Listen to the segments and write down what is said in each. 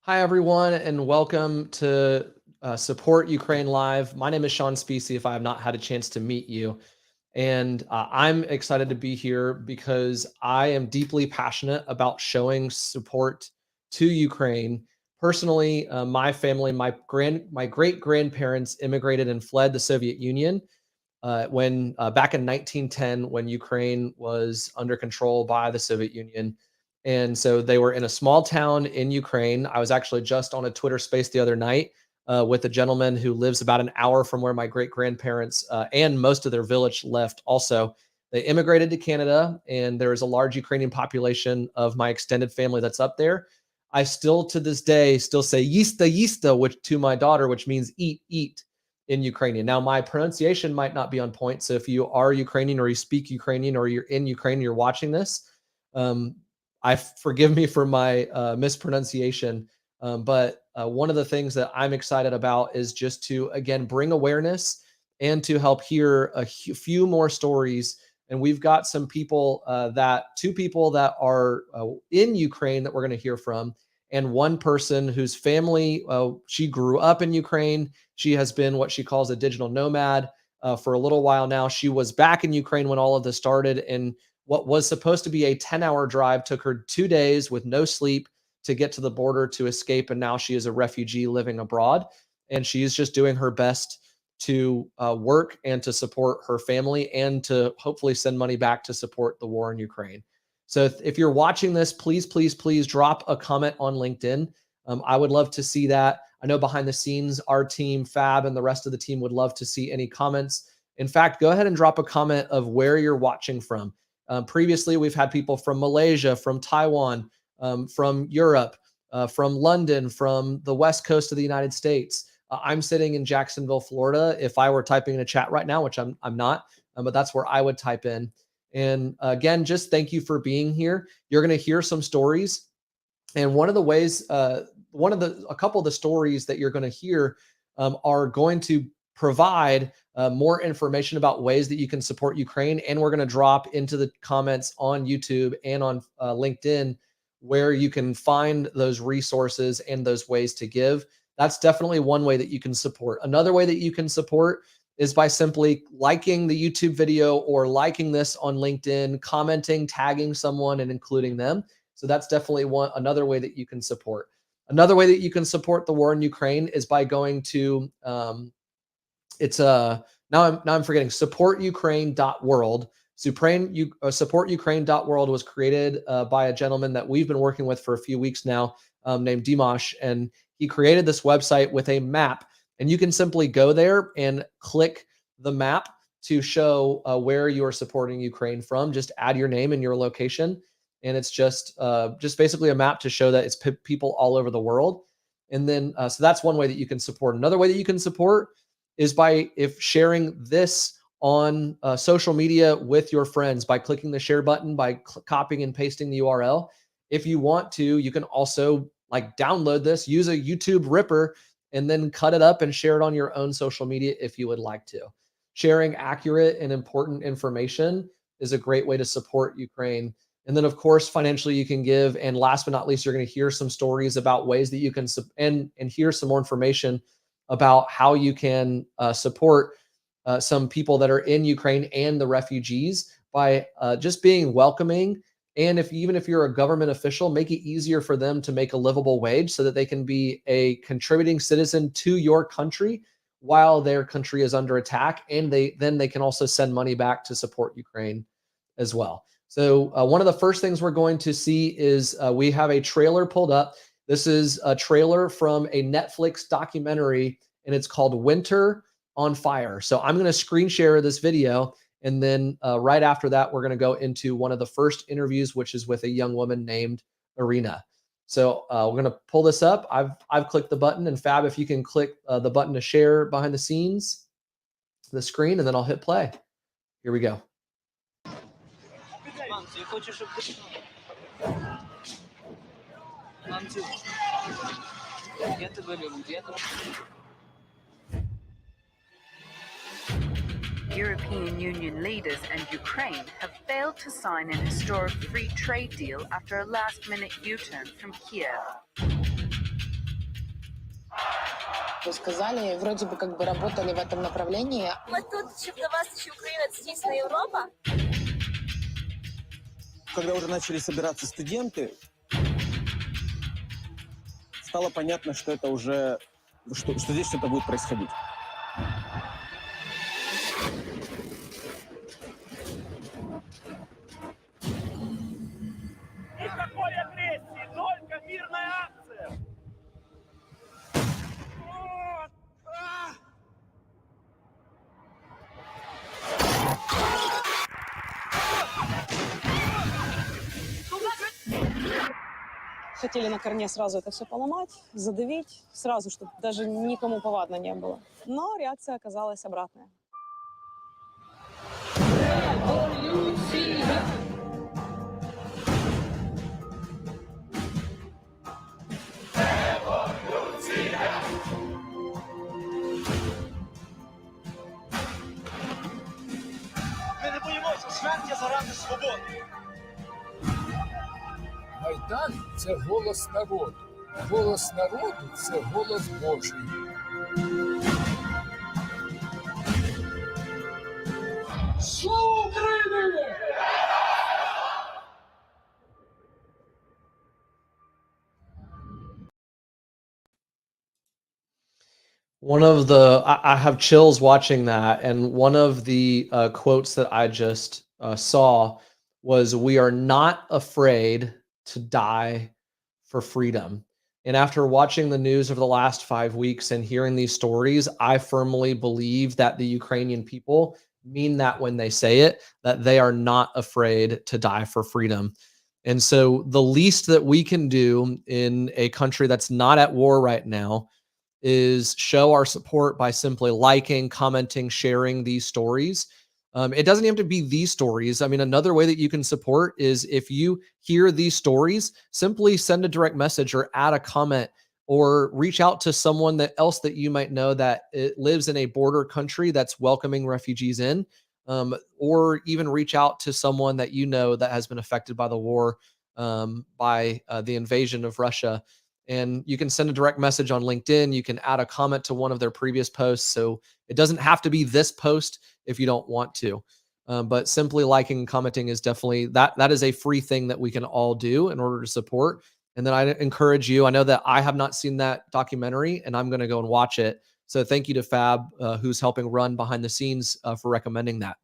Hi, everyone, and welcome to Support Ukraine Live. My name is Sean Specie, if I have not had a chance to meet you. And I'm excited to be here because I am deeply passionate about showing support to Ukraine. Personally, my family, my great grandparents immigrated and fled the Soviet Union when back in 1910, when Ukraine was under control by the Soviet Union. And so they were in a small town in Ukraine. I was actually just on a Twitter space the other night with a gentleman who lives about an hour from where my great grandparents and most of their village left. Also, they immigrated to Canada, and there is a large Ukrainian population of my extended family that's up there. I still, to this day, still say "yista yista," which to my daughter, which means eat, eat in Ukrainian. Now, my pronunciation might not be on point. So if you are Ukrainian or you speak Ukrainian or you're in Ukraine and you're watching this, um, forgive me for my mispronunciation. But one of the things that I'm excited about is just to, again, bring awareness and to help hear few more stories. And we've got two people that are in Ukraine that we're going to hear from, and one person whose family, she grew up in Ukraine. She has been what she calls a digital nomad for a little while now. She was back in Ukraine when all of this started, and what was supposed to be a 10-hour drive took her 2 days with no sleep to get to the border to escape. And now she is a refugee living abroad. And she is just doing her best to work and to support her family and to hopefully send money back to support the war in Ukraine. So if you're watching this, please, please, please drop a comment on LinkedIn. I would love to see that. I know behind the scenes, our team, Fab, and the rest of the team would love to see any comments. In fact, go ahead and drop a comment of where you're watching from. Previously, we've had people from Malaysia, from Taiwan, from Europe, from London, from the West Coast of the United States. I'm sitting in Jacksonville, Florida. If I were typing in a chat right now, which I'm not, but that's where I would type in. And again, just thank you for being here. You're going to hear some stories, and one of the ways, a couple of the stories that you're going to hear are going to provide more information about ways that you can support Ukraine. And we're going to drop into the comments on YouTube and on LinkedIn where you can find those resources and those ways to give. That's definitely one way that you can support. Another way that you can support is by simply liking the YouTube video or liking this on LinkedIn, commenting, tagging someone, and including them. So that's definitely another way that you can support. Another way that you can support the war in Ukraine is by going to it's now I'm forgetting supportukraine.world. Supportukraine.world was created by a gentleman that we've been working with for a few weeks now, named Dimash, and he created this website with a map, and you can simply go there and click the map to show where you are supporting Ukraine from. Just add your name and your location, and it's just basically a map to show that it's people all over the world. And then so that's one way that you can support. Another way that you can support is by sharing this on social media with your friends by clicking the share button, by copying and pasting the URL. If you want to, you can also download this, use a YouTube Ripper, and then cut it up and share it on your own social media if you would like to. Sharing accurate and important information is a great way to support Ukraine. And then, of course, financially you can give. And last but not least, you're going to hear some stories about ways that you can and hear some more information about how you can support some people that are in Ukraine and the refugees by just being welcoming. And even if you're a government official, make it easier for them to make a livable wage so that they can be a contributing citizen to your country while their country is under attack. And they can also send money back to support Ukraine as well. So one of the first things we're going to see is we have a trailer pulled up. This is a trailer from a Netflix documentary, and it's called Winter on Fire. So I'm going to screen share this video, and then right after that, we're going to go into one of the first interviews, which is with a young woman named Irina. So we're going to pull this up. I've clicked the button, and Fab, if you can click the button to share behind the scenes, the screen, and then I'll hit play. Here we go. European Union leaders and Ukraine have failed to sign an historic free trade deal after a last-minute U-turn from Kiev. То есть сказали, вроде бы как бы работали в этом направлении. Ми тут, щоб до вас, що Україна – це дійсно Європа. Когда уже начали собираться студенты, стало понятно, что это уже, что здесь что-то будет происходить. Никакой агрессии, только мирная акция. Хотели на корне сразу это все поломать, задавить, сразу, чтобы даже никому повадно не было. Но реакция оказалась обратная. Ми не боїмося смерті заради свободи. Майдан – це голос народу. Голос народу – це голос Божий. Слава Україні! One of the I have chills watching that, and one of the quotes that I just saw was, "We are not afraid to die for freedom." And after watching the news over the last 5 weeks and hearing these stories, I firmly believe that the Ukrainian people mean that when they say it, that they are not afraid to die for freedom. And so, the least that we can do in a country that's not at war right now is show our support by simply liking, commenting, sharing these stories. It doesn't have to be these stories. I mean, another way that you can support is if you hear these stories, simply send a direct message or add a comment or reach out to someone that else that you might know that it lives in a border country that's welcoming refugees in, or even reach out to someone that you know that has been affected by the war, by the invasion of Russia. And you can send a direct message on LinkedIn. You can add a comment to one of their previous posts. So it doesn't have to be this post if you don't want to. But simply liking and commenting is definitely that is a free thing that we can all do in order to support. And then I encourage you. I know that I have not seen that documentary, and I'm going to go and watch it. So thank you to Fab, who's helping run behind the scenes for recommending that.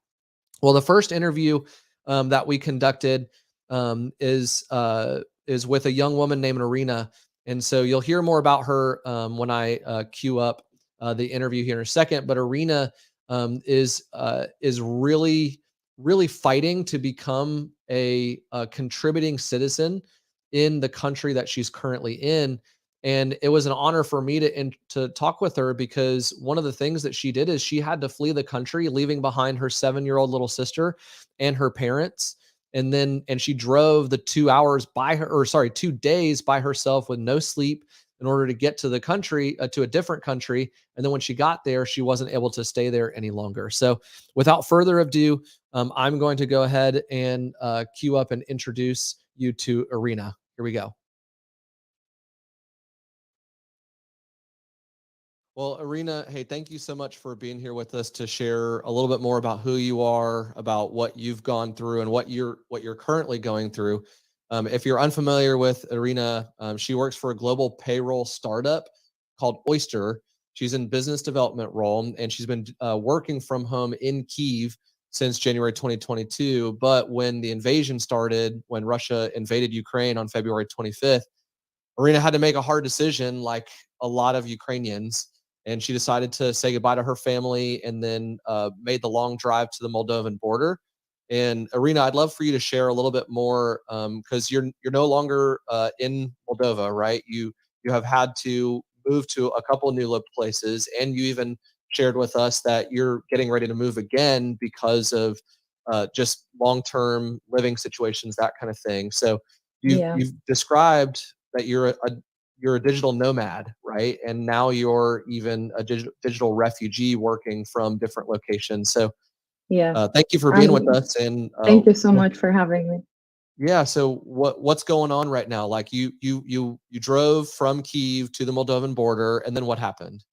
Well, the first interview that we conducted is with a young woman named Irina. And so you'll hear more about her when I queue up the interview here in a second. But Irina is really, really fighting to become a contributing citizen in the country that she's currently in. And it was an honor for me to talk with her, because one of the things that she did is she had to flee the country, leaving behind her 7-year-old little sister and her parents. And she drove the 2 days by herself with no sleep in order to get to the country, to a different country. And then when she got there, she wasn't able to stay there any longer. So without further ado, I'm going to go ahead and queue up and introduce you to Irina. Here we go. Well, Irina, hey, thank you so much for being here with us to share a little bit more about who you are, about what you've gone through, and what you're currently going through. If you're unfamiliar with Irina, she works for a global payroll startup called Oyster. She's in business development role, and she's been working from home in Kyiv since January 2022. But when the invasion started, when Russia invaded Ukraine on February 25th, Irina had to make a hard decision, like a lot of Ukrainians, and she decided to say goodbye to her family, and then made the long drive to the Moldovan border. And Irina, I'd love for you to share a little bit more, because you're no longer in Moldova, right? You have had to move to a couple of new places, and you even shared with us that you're getting ready to move again because of just long-term living situations, that kind of thing. So you've described that you're a digital nomad, right? And now you're even a digital refugee working from different locations. So Yeah. thank you for being with us. And Thank you so much for having me. Yeah. So what's going on right now? Like you drove from Kyiv to the Moldovan border, and then what happened?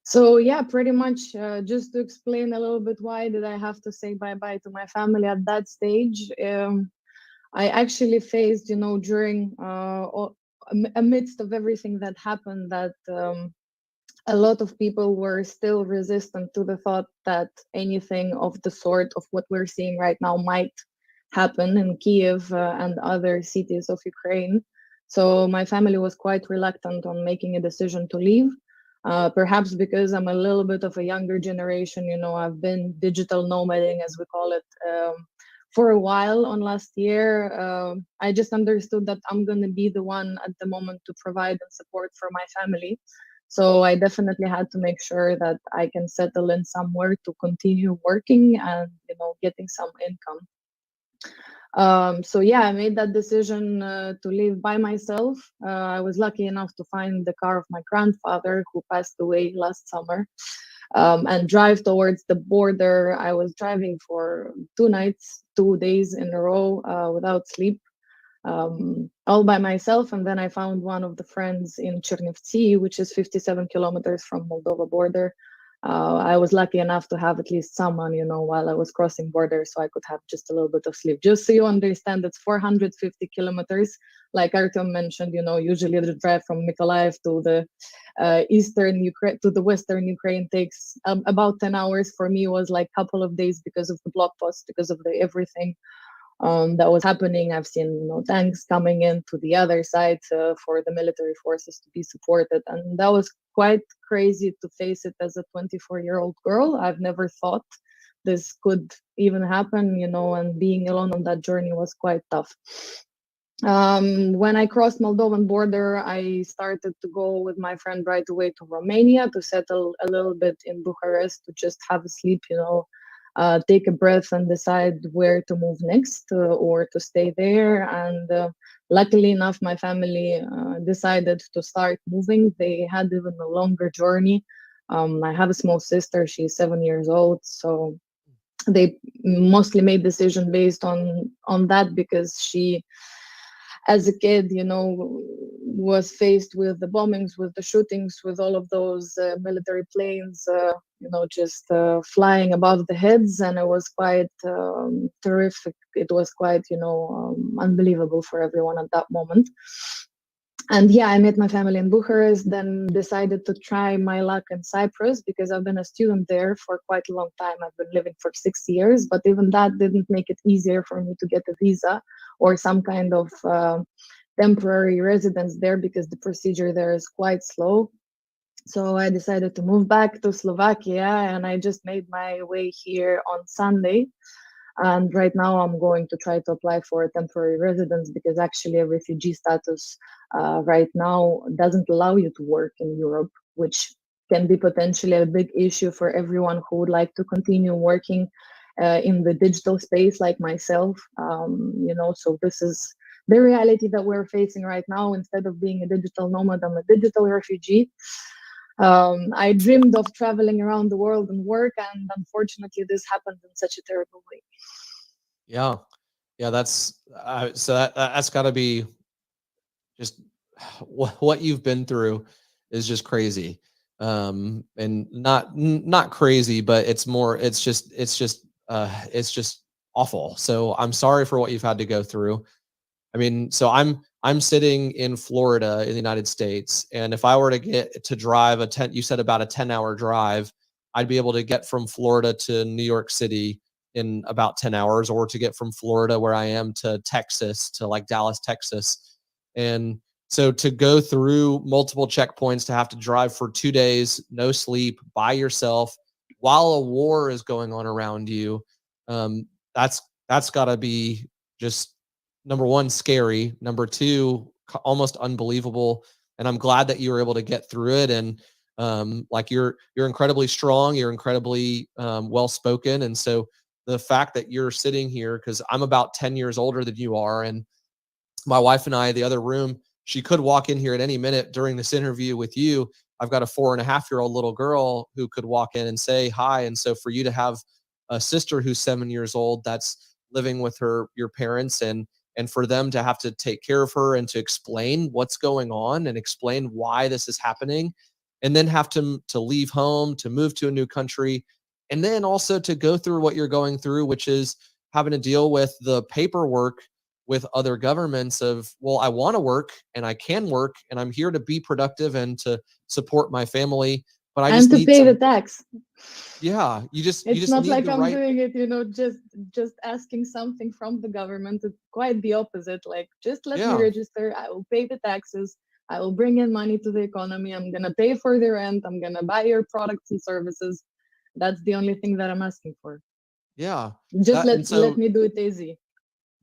So yeah, pretty much just to explain a little bit why did I have to say bye-bye to my family at that stage. I actually faced, during amidst of everything that happened, that a lot of people were still resistant to the thought that anything of the sort of what we're seeing right now might happen in Kiev and other cities of Ukraine. So my family was quite reluctant on making a decision to leave. Perhaps because I'm a little bit of a younger generation, I've been digital nomading, as we call it, for a while on last year. I just understood that I'm going to be the one at the moment to provide and support for my family. So I definitely had to make sure that I can settle in somewhere to continue working and, getting some income. So yeah, I made that decision to live by myself. I was lucky enough to find the car of my grandfather, who passed away last summer, and drive towards the border. I was driving for 2 nights, 2 days in a row without sleep, all by myself. And then I found one of the friends in Chernivtsi, which is 57 kilometers from Moldova border. I was lucky enough to have at least someone, while I was crossing borders, so I could have just a little bit of sleep. Just so you understand, it's 450 kilometers. Like Artem mentioned, usually the drive from Mykolaiv to the eastern Ukraine to the western Ukraine takes about 10 hours. For me, it was like a couple of days because of the block posts, because of the everything that was happening. I've seen tanks coming in to the other side for the military forces to be supported, and that was quite crazy to face it as a 24-year-old girl. I've never thought this could even happen, and being alone on that journey was quite tough. When I crossed Moldovan border, I started to go with my friend right away to Romania to settle a little bit in Bucharest, to just have a sleep, take a breath and decide where to move next or to stay there. And luckily enough, my family decided to start moving. They had even a longer journey. I have a small sister, she's 7 years old. So they mostly made decision based on that, because she, as a kid, was faced with the bombings, with the shootings, with all of those military planes, just flying above the heads. And it was quite terrific. It was quite, unbelievable for everyone at that moment. And yeah, I met my family in Bucharest, then decided to try my luck in Cyprus, because I've been a student there for quite a long time. I've been living for 6 years, but even that didn't make it easier for me to get a visa or some kind of temporary residence there, because the procedure there is quite slow. So I decided to move back to Slovakia, and I just made my way here on Sunday. And right now I'm going to try to apply for a temporary residence, because actually a refugee status right now doesn't allow you to work in Europe, which can be potentially a big issue for everyone who would like to continue working in the digital space like myself. So this is the reality that we're facing right now. Instead of being a digital nomad, I'm a digital refugee. I dreamed of traveling around the world and work, and unfortunately this happened in such a terrible way. Yeah. Yeah. That's got to be just what you've been through is just crazy. And not crazy, but it's just awful. So I'm sorry for what you've had to go through. I mean, so I'm sitting in Florida in the United States, and if I were to get to drive you said about a 10-hour drive, I'd be able to get from Florida to New York City in about 10 hours, or to get from Florida, where I am, to Texas, to like Dallas, Texas. And so to go through multiple checkpoints, to have to drive for 2 days, no sleep, by yourself, while a war is going on around you, um, that's got to be just, number one, scary. Number two, almost unbelievable. And I'm glad that you were able to get through it. And like you're incredibly strong. You're incredibly well spoken. And so the fact that you're sitting here, because I'm about 10 years older than you are, and my wife and I, the other room, she could walk in here at any minute during this interview with you. I've got a 4.5-year-old little girl who could walk in and say hi. And so for you to have a sister who's 7 years old, that's living with your parents, and and for them to have to take care of her and to explain what's going on and explain why this is happening, and then have to leave home, to move to a new country, and then also to go through what you're going through, which is having to deal with the paperwork with other governments of, well, I want to work and I can work and I'm here to be productive and to support my family, but I And just to need pay the some. tax. Yeah, you It's just not need like the I'm right. doing it, just asking something from the government. It's quite the opposite. Like, just let me Yeah, register. I will pay the taxes. I will bring in money to the economy. I'm gonna pay for the rent. I'm gonna buy your products and services. That's the only thing that I'm asking for. yeah. Just That, and let so me do it easy.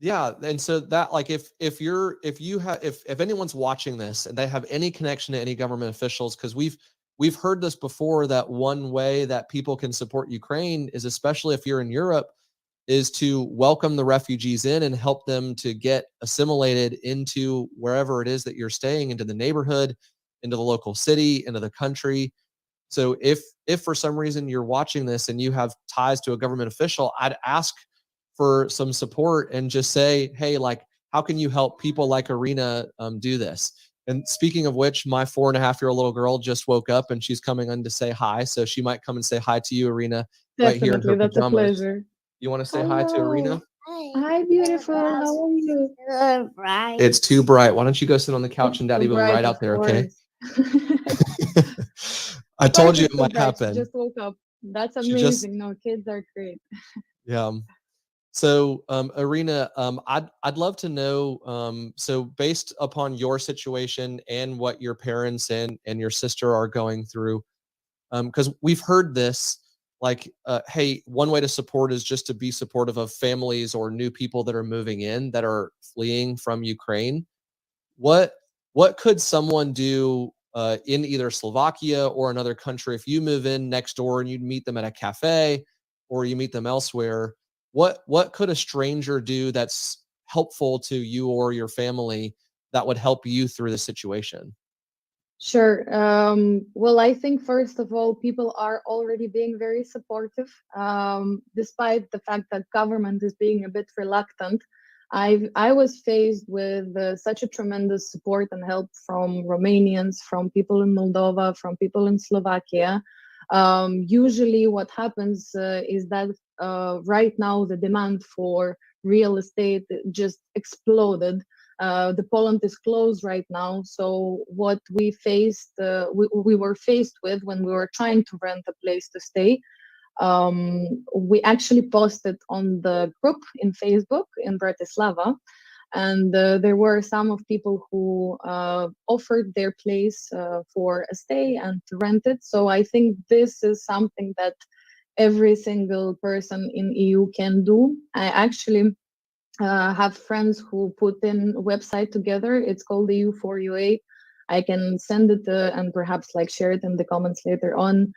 yeah, and so that, like, if you have, if anyone's watching this and they have any connection to any government officials, because we've heard this before, that one way that people can support Ukraine is, especially if you're in Europe, is to welcome the refugees in and help them to get assimilated into wherever it is that you're staying, into the neighborhood, into the local city, into the country. So if for some reason you're watching this and you have ties to a government official, I'd ask for some support and just say, hey, like, how can you help people like Irina do this? And speaking of which, my 4.5-year-old little girl just woke up and she's coming in to say hi. So she might come and say hi to you, Irina, right here in Definitely, her that's a pajamas. pleasure. You want to say hi to Hello. Irina? Hi, beautiful. How are you? It's too bright. Why don't you go sit on the couch It's and too daddy will be bright, right of out there, okay? course. I Of told course, you it it's too might bright. She happen. just woke up. That's She just, amazing. No, kids are great. yeah. So, Irina, I'd love to know. So, based upon your situation and what your parents and your sister are going through, because we've heard this, like, hey, one way to support is just to be supportive of families or new people that are moving in, that are fleeing from Ukraine. What what could someone do in either Slovakia or another country if you move in next door and you meet them at a cafe or you meet them elsewhere? What could a stranger do that's helpful to you or your family that would help you through the situation? Sure. Well, I think first of all, people are already being very supportive, despite the fact that government is being a bit reluctant. I was faced with such a tremendous support and help from Romanians, from people in Moldova, from people in Slovakia. Usually, what happens is that right now the demand for real estate just exploded. The Poland is closed right now. So what we were faced with when we were trying to rent a place to stay, we actually posted on the group in Facebook in Bratislava, and there were some of people who offered their place for a stay and to rent it. So I think this is something that every single person in EU can do. I actually have friends who put in a website together. It's called the EU4UA. I can send it and perhaps like share it in the comments later on.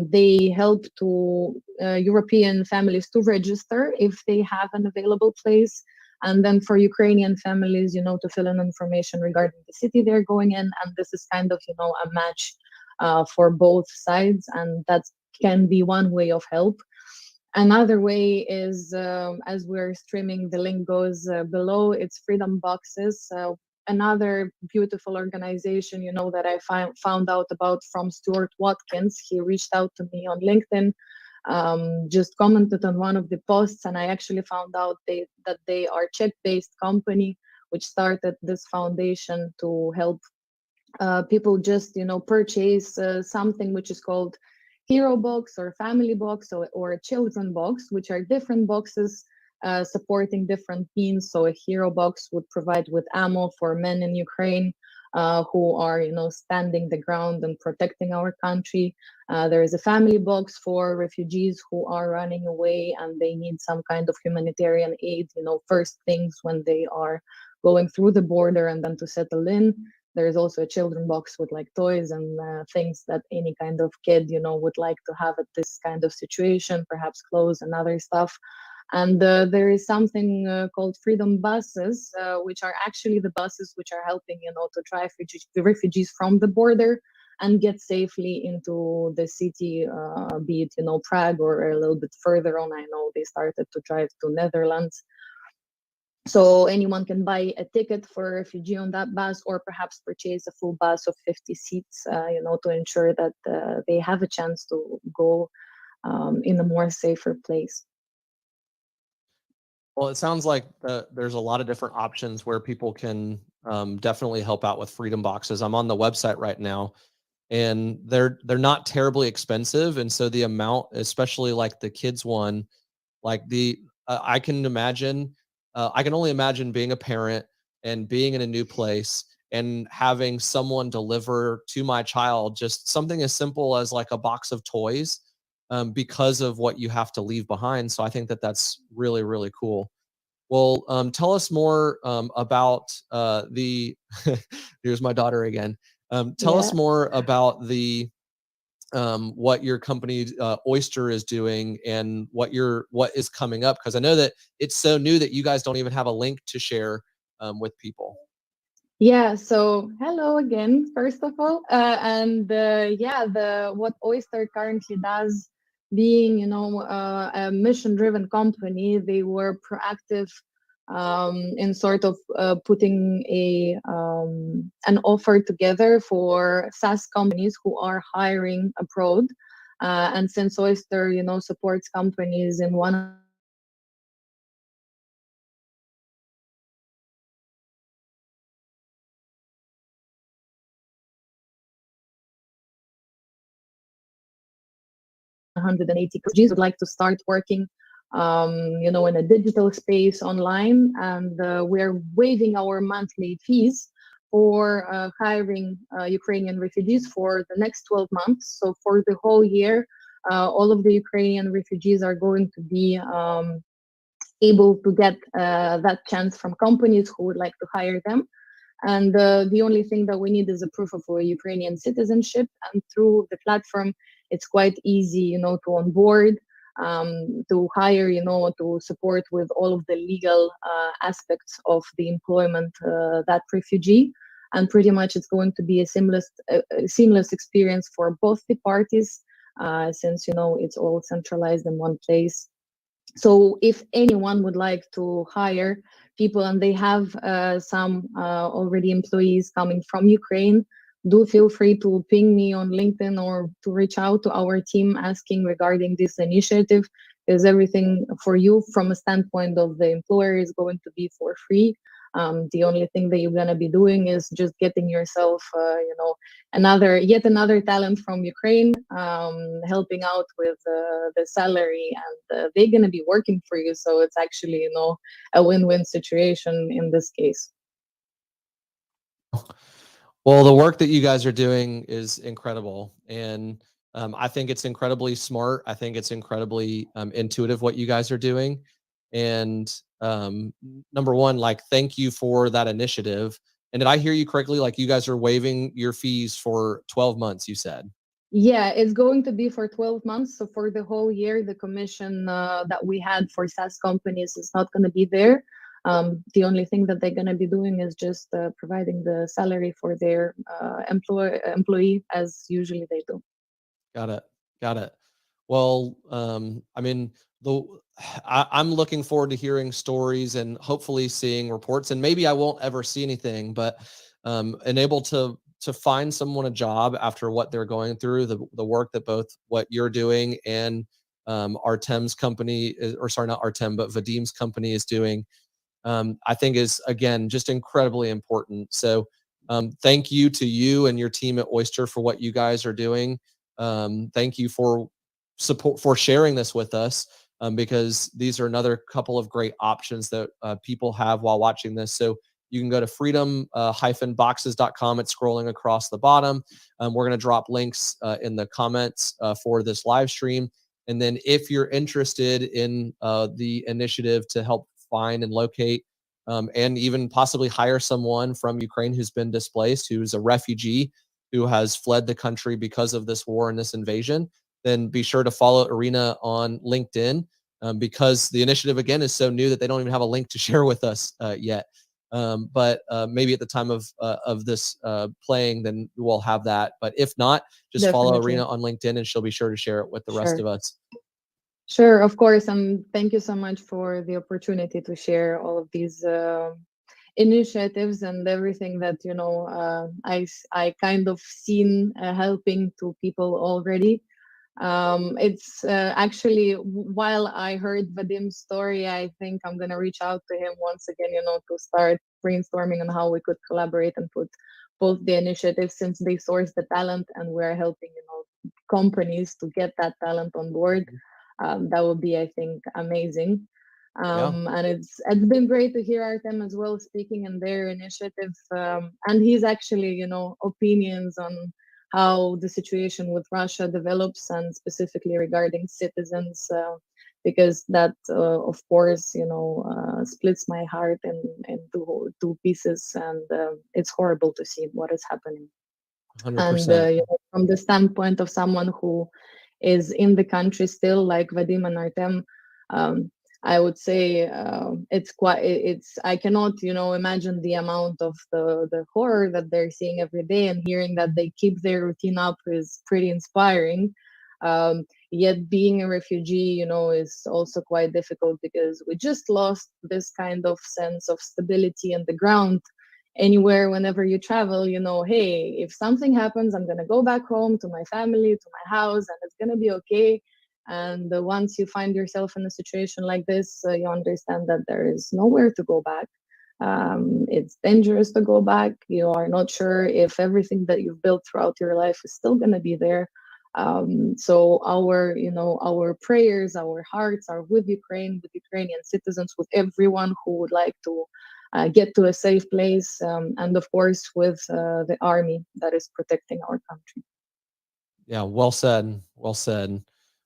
They help to European families to register if they have an available place. And then for Ukrainian families, to fill in information regarding the city they're going in. And this is kind of, a match for both sides. And that can be one way of help. Another way is, as we're streaming, the link goes below, it's Freedom Boxes. Another beautiful organization, that I found out about from Stuart Watkins. He reached out to me on LinkedIn, just commented on one of the posts, and I actually found out that they are Czech-based company, which started this foundation to help people just purchase something which is called hero box or family box or a children box, which are different boxes supporting different means. So a hero box would provide with ammo for men in Ukraine who are standing the ground and protecting our country. There is a family box for refugees who are running away and they need some kind of humanitarian aid, first things when they are going through the border and then to settle in. There is also a children box with like toys and things that any kind of kid, would like to have at this kind of situation, perhaps clothes and other stuff. And there is something called Freedom Buses, which are actually the buses which are helping, to drive refugees from the border and get safely into the city, be it, Prague or a little bit further on. I know they started to drive to Netherlands. So anyone can buy a ticket for a refugee on that bus, or perhaps purchase a full bus of 50 seats, to ensure that they have a chance to go in a more safer place. Well, it sounds like there's a lot of different options where people can definitely help out with freedom boxes. I'm on the website right now, and they're not terribly expensive, and so the amount, especially like the kids one, like I can imagine, I can only imagine being a parent and being in a new place and having someone deliver to my child just something as simple as like a box of toys, because of what you have to leave behind. So I think that that's really, really cool. Well, tell us more about the. Here's my daughter again. Tell us Yeah. more about the what your company Oyster is doing and what is coming up, because I know that it's so new that you guys don't even have a link to share with people. Yeah, so hello again, first of all. And yeah, the what Oyster currently does, being, a mission-driven company, they were proactive in sort of putting an offer together for SaaS companies who are hiring abroad. And since Oyster, supports companies in 180 countries, would like to start working, in a digital space online, and we're waiving our monthly fees for hiring Ukrainian refugees for the next 12 months. So for the whole year, all of the Ukrainian refugees are going to be able to get that chance from companies who would like to hire them. And the only thing that we need is a proof of Ukrainian citizenship. And through the platform, it's quite easy, to onboard, to hire, to support with all of the legal aspects of the employment that refugee. And pretty much it's going to be a seamless experience for both the parties, since, it's all centralized in one place. So if anyone would like to hire people and they have some already employees coming from Ukraine, do feel free to ping me on LinkedIn or to reach out to our team asking regarding this initiative, because everything for you from a standpoint of the employer is going to be for free. The only thing that you're going to be doing is just getting yourself, yet another talent from Ukraine, helping out with the salary, and they're going to be working for you. So it's actually, a win-win situation in this case. Well, the work that you guys are doing is incredible, and I think it's incredibly smart. I think it's incredibly intuitive what you guys are doing. And number one, like, thank you for that initiative. And did I hear you correctly? Like, you guys are waiving your fees for 12 months, you said. Yeah, it's going to be for 12 months. So for the whole year, the commission that we had for SaaS companies is not going to be there. The only thing that they're going to be doing is just providing the salary for their employee, as usually they do. Got it. Got it. Well, I mean, I'm looking forward to hearing stories and hopefully seeing reports. And maybe I won't ever see anything, but and able to find someone a job after what they're going through, the work that both what you're doing and Artem's company or sorry, not Artem, but Vadim's company is doing, I think is, again, just incredibly important. So thank you to you and your team at Oyster for what you guys are doing. Thank you for sharing this with us, because these are another couple of great options that people have while watching this. So you can go to freedom-boxes.com. It's scrolling across the bottom. We're going to drop links in the comments for this live stream. And then if you're interested in the initiative to help find and locate and even possibly hire someone from Ukraine who's been displaced, who's a refugee, who has fled the country because of this war and this invasion, then be sure to follow Irina on LinkedIn, because the initiative, again, is so new that they don't even have a link to share with us yet. But maybe at the time of this playing, then we'll have that. But if not, just follow Definitely. Irina on LinkedIn and she'll be sure to share it with the rest Sure. of us. Sure, of course. Thank you so much for the opportunity to share all of these initiatives and everything that I kind of seen helping to people already. It's actually, while I heard Vadim's story, I think I'm gonna reach out to him once again, to start brainstorming on how we could collaborate and put both the initiatives, since they source the talent and we're helping, companies to get that talent on board. That would be, I think, amazing. Yeah. And it's been great to hear Artem as well speaking in their initiative, and he's actually, opinions on how the situation with Russia develops, and specifically regarding citizens, because that, of course, splits my heart in two pieces, and it's horrible to see what is happening. And 100%. from the standpoint of someone who is in the country still, like Vadim and Artem, I would say it's I cannot imagine the amount of the horror that they're seeing every day, and hearing that they keep their routine up is pretty inspiring. Yet being a refugee, is also quite difficult, because we just lost this kind of sense of stability on the ground. Anywhere, whenever you travel, hey, if something happens, I'm going to go back home to my family, to my house, and it's going to be okay. And once you find yourself in a situation like this, you understand that there is nowhere to go back. It's dangerous to go back. You are not sure if everything that you've built throughout your life is still going to be there. So our prayers, our hearts are with Ukraine, with Ukrainian citizens, with everyone who would like to get to a safe place, and of course with the army that is protecting our country. Yeah, well said. Well said.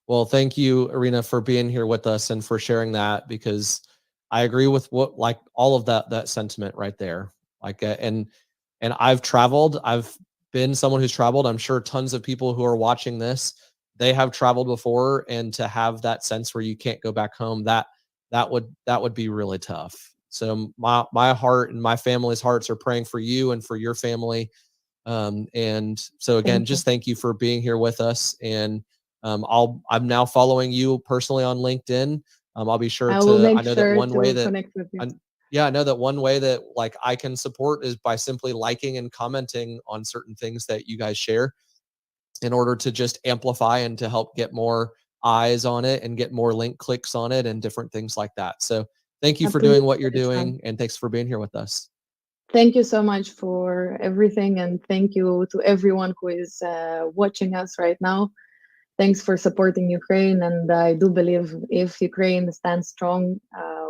Well, thank you, Irina, for being here with us and for sharing that, because I agree with like all of that sentiment right there. Like, and I've traveled. I've been someone who's traveled. I'm sure tons of people who are watching this, they have traveled before, and to have that sense where you can't go back home, that would be really tough. So my heart and my family's hearts are praying for you and for your family. And so again, Thank you. just thank you for being here with us. And I'm now following you personally on LinkedIn. I'll be sure I will to, I make know that sure one way to that, connect with you. yeah, I know that one way that like I can support is by simply liking and commenting on certain things that you guys share, in order to just amplify and to help get more eyes on it and get more link clicks on it and different things like that. So thank you for doing what you're Appreciate it, Sean. doing, and thanks for being here with us. Thank you so much for everything, and thank you to everyone who is watching us right now. Thanks for supporting Ukraine, and I do believe if Ukraine stands strong,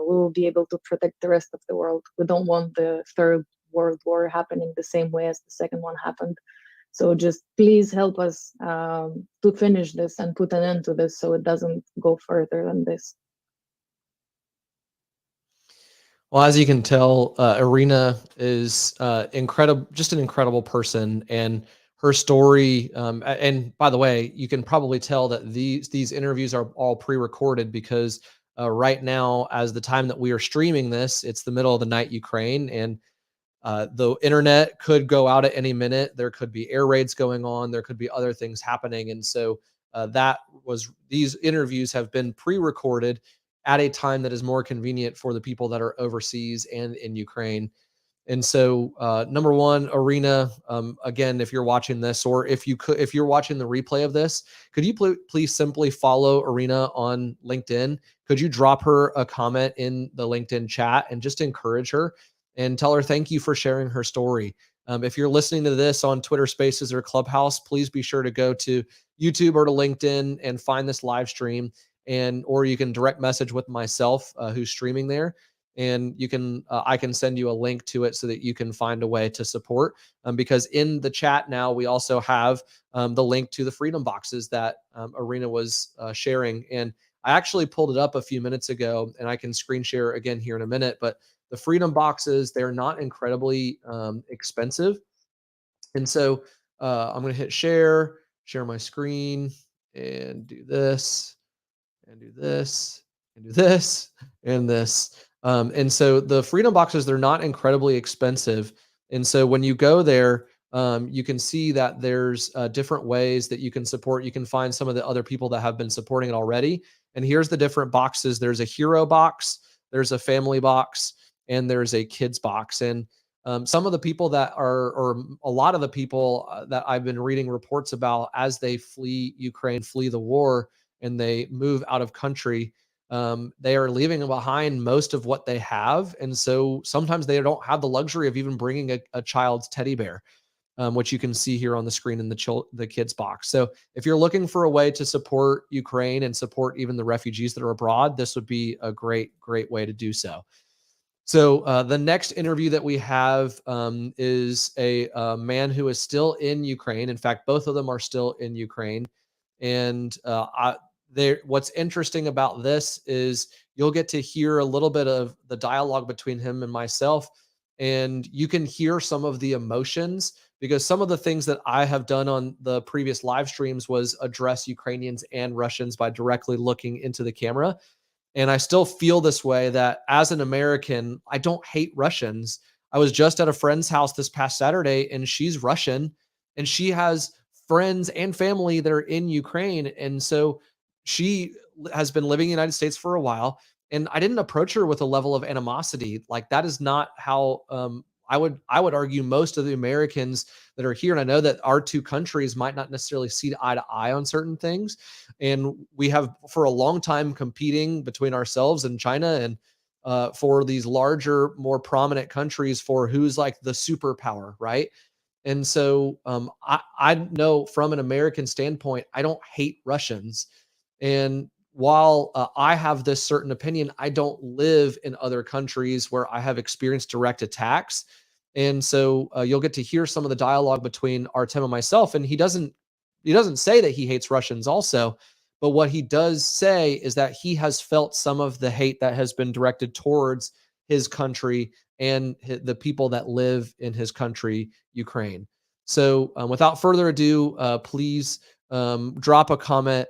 we will be able to protect the rest of the world. We don't want the third world war happening the same way as the second one happened. So just please help us to finish this and put an end to this, so it doesn't go further than this. Well, as you can tell, Irina is incredible, just an incredible person, and her story. And by the way, you can probably tell that these interviews are all pre-recorded, because right now, as the time that we are streaming this, it's the middle of the night, Ukraine, and the internet could go out at any minute. There could be air raids going on. There could be other things happening, and so these interviews have been pre-recorded at a time that is more convenient for the people that are overseas and in Ukraine. And so, number one, Irina, again, if you're watching this, or if you're watching the replay of this, could you please simply follow Irina on LinkedIn? Could you drop her a comment in the LinkedIn chat and just encourage her and tell her thank you for sharing her story? If you're listening to this on Twitter Spaces or Clubhouse, please be sure to go to YouTube or to LinkedIn and find this live stream, or you can direct message with myself, who's streaming there, and you can I can send you a link to it so that you can find a way to support, because in the chat now we also have the link to the freedom boxes that Irina was sharing. And I actually pulled it up a few minutes ago, and I can screen share again here in a minute. But the freedom boxes, they're not incredibly expensive, and so I'm going to hit share my screen, and do this, and do this, and do this, and this. And so the freedom boxes, they're not incredibly expensive. And so when you go there, you can see that there's different ways that you can support. You can find some of the other people that have been supporting it already. And here's the different boxes. There's a hero box, there's a family box, and there's a kids box. And some of the people that are, or a lot of the people that I've been reading reports about as they flee Ukraine, flee the war, and they move out of country, they are leaving behind most of what they have. And so sometimes they don't have the luxury of even bringing a child's teddy bear, which you can see here on the screen in the kids box. So if you're looking for a way to support Ukraine and support even the refugees that are abroad, this would be a great, great way to do so. So the next interview that we have is a man who is still in Ukraine. In fact, both of them are still in Ukraine. And what's interesting about this is you'll get to hear a little bit of the dialogue between him and myself, and you can hear some of the emotions, because some of the things that I have done on the previous live streams was address Ukrainians and Russians by directly looking into the camera. And I still feel this way, that as an American, I don't hate Russians. I was just at a friend's house this past Saturday, and she's Russian, and she has friends and family that are in Ukraine. And so she has been living in the United States for a while. And I didn't approach her with a level of animosity. Like, that is not how I would argue most of the Americans that are here. And I know that our two countries might not necessarily see eye to eye on certain things. And we have for a long time competing between ourselves and China, and for these larger, more prominent countries for who's like the superpower, right? And so I know from an American standpoint, I don't hate Russians. And while I have this certain opinion, I don't live in other countries where I have experienced direct attacks. And so you'll get to hear some of the dialogue between Artem and myself. And he doesn't say that he hates Russians also, but what he does say is that he has felt some of the hate that has been directed towards his country and the people that live in his country, Ukraine. So without further ado, please drop a comment,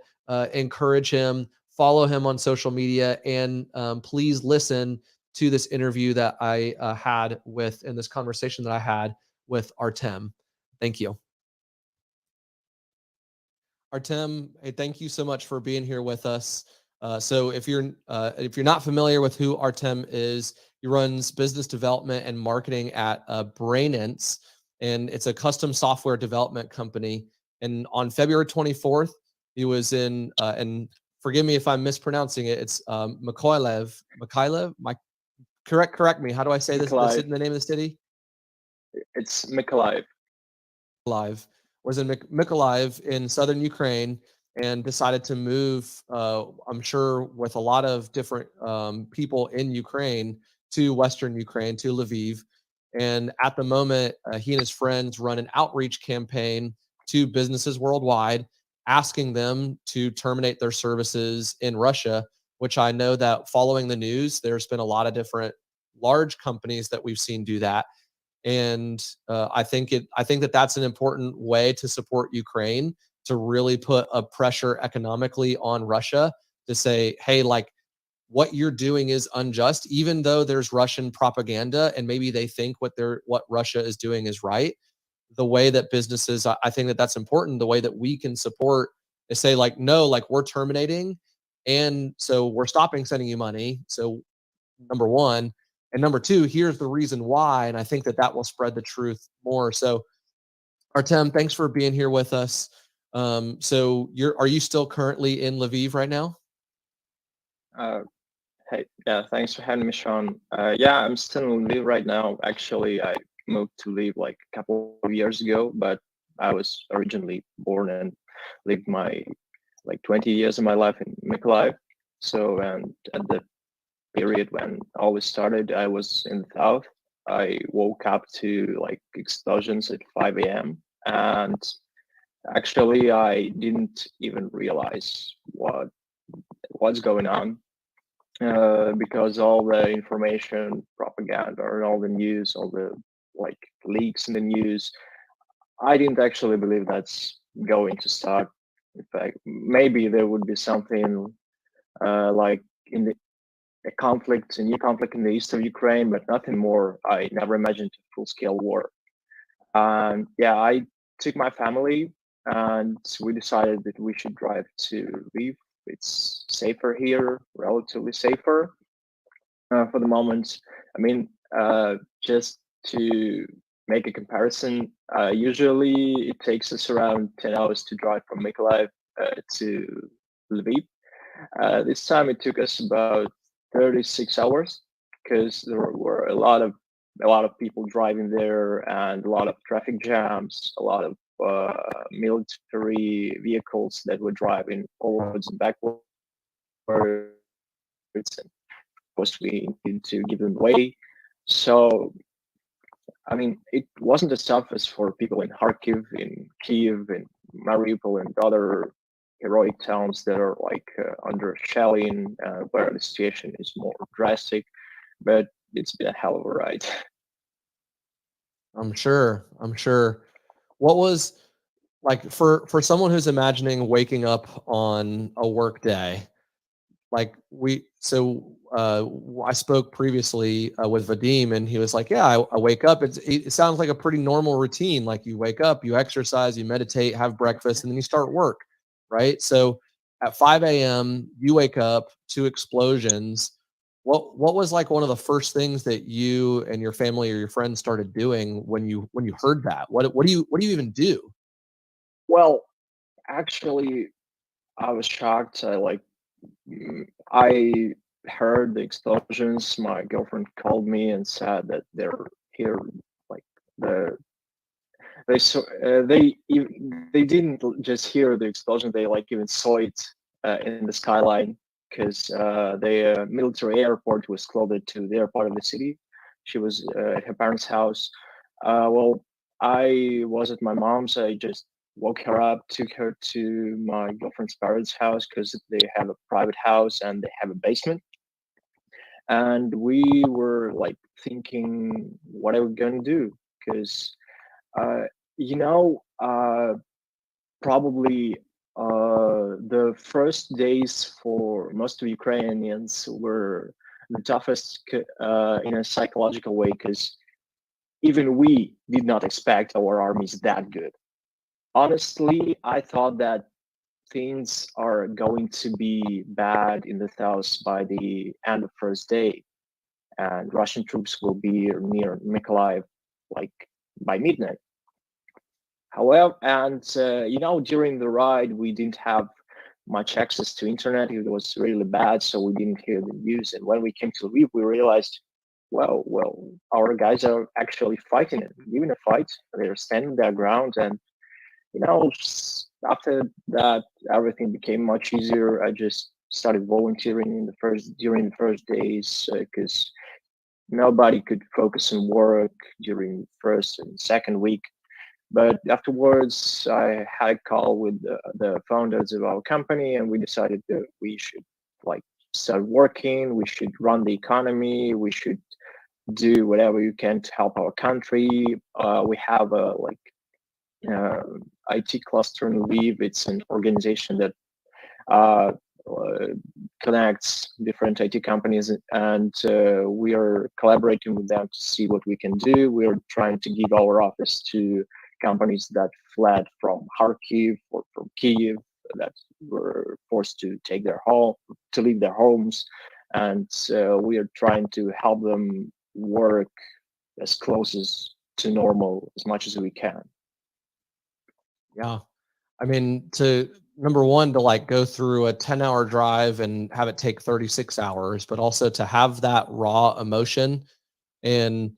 encourage him, follow him on social media, and please listen to this interview that I had with, in this conversation that I had with Artem. Thank you. Artem, hey, thank you so much for being here with us. So if you're not familiar with who Artem is, he runs business development and marketing at Brainance, and it's a custom software development company. And on February 24th, he was in, and forgive me if I'm mispronouncing it. It's Mykolaiv. Correct me. How do I say this? Mykolaiv. The name of the city? It's Mykolaiv. Mykolaiv, was in Mykolaiv in southern Ukraine, and decided to move, I'm sure with a lot of different people in Ukraine, to Western Ukraine, to Lviv. And at the moment, he and his friends run an outreach campaign to businesses worldwide, asking them to terminate their services in Russia, which I know that following the news, there's been a lot of different large companies that we've seen do that. And I think that that's an important way to support Ukraine, to really put a pressure economically on Russia to say, hey, like, what you're doing is unjust, even though there's Russian propaganda and maybe they think what Russia is doing is right. The way that businesses, I think that that's important. The way that we can support is say, like, no, like, we're terminating, and so we're stopping sending you money. So number one. And number two, here's the reason why. And I think that that will spread the truth more. So Artem, thanks for being here with us. So are you still currently in Lviv right now? Hey, yeah, thanks for having me, Sean. Yeah, I'm still in Lviv right now. Actually, I moved to Lviv like a couple of years ago, but I was originally born and lived my like 20 years of my life in Mykolaiv. So, and at the period when all this started, I was in the south. I woke up to like explosions at 5 a.m. and actually I didn't even realize what's going on, because all the information, propaganda, and all the news, all the like leaks in the news, I didn't actually believe that's going to start. In fact, maybe there would be something like in the a new conflict in the east of Ukraine, but nothing more. I never imagined a full-scale war. And yeah, I took my family and we decided that we should drive to Lviv. It's safer here, relatively safer for the moment. I mean, just to make a comparison, usually it takes us around 10 hours to drive from Mykolaiv to Lviv. This time it took us about 36 hours because there were a lot of people driving there and a lot of traffic jams, a lot of military vehicles that were driving forwards and backwards. And of course, we needed to give them way. So, I mean, it wasn't as tough as for people in Kharkiv, in Kiev, in Mariupol, and other heroic towns that are like under shelling, where the situation is more drastic. But it's been a hell of a ride. I'm sure. I'm sure. What was like for someone who's imagining waking up on a work day, like I spoke previously with Vadim, and he was like, yeah, I wake up, it sounds like a pretty normal routine. Like you wake up, you exercise, you meditate, have breakfast, and then you start work, right? So at 5 a.m. you wake up, two explosions. What was like one of the first things that you and your family or your friends started doing when you heard that? What do you even do? Well, actually, I was shocked. I heard the explosions. My girlfriend called me and said that they're here, like the they saw they didn't just hear the explosion. They like even saw it in the skyline because the military airport was closer to their part of the city. She was at her parents' house. Well, I was at my mom's. I just woke her up, took her to my girlfriend's parents' house because they have a private house and they have a basement. And we were like thinking, what are we going to do? Because uh, you know, probably the first days for most of Ukrainians were the toughest in a psychological way because even we did not expect our armies that good. Honestly, I thought that things are going to be bad in the south by the end of first day, and Russian troops will be near Mykolaiv like by midnight. However, and during the ride, we didn't have much access to internet. It was really bad, so we didn't hear the news. And when we came to Lviv, we realized, well, our guys are actually fighting it, giving a fight. They're standing their ground, and after that, everything became much easier. I just started volunteering during the first days because nobody could focus on work during first and second week. But afterwards, I had a call with the founders of our company, and we decided that we should like start working. We should run the economy. We should do whatever you can to help our country. We have a uh, IT cluster in Lviv. It's an organization that uh, connects different IT companies, and we are collaborating with them to see what we can do. We're trying to give our office to companies that fled from Kharkiv or from Kiev that were forced to leave their homes, and we are trying to help them work as close as to normal as much as we can. Yeah. I mean, to number one, to like go through a 10-hour drive and have it take 36 hours, but also to have that raw emotion. And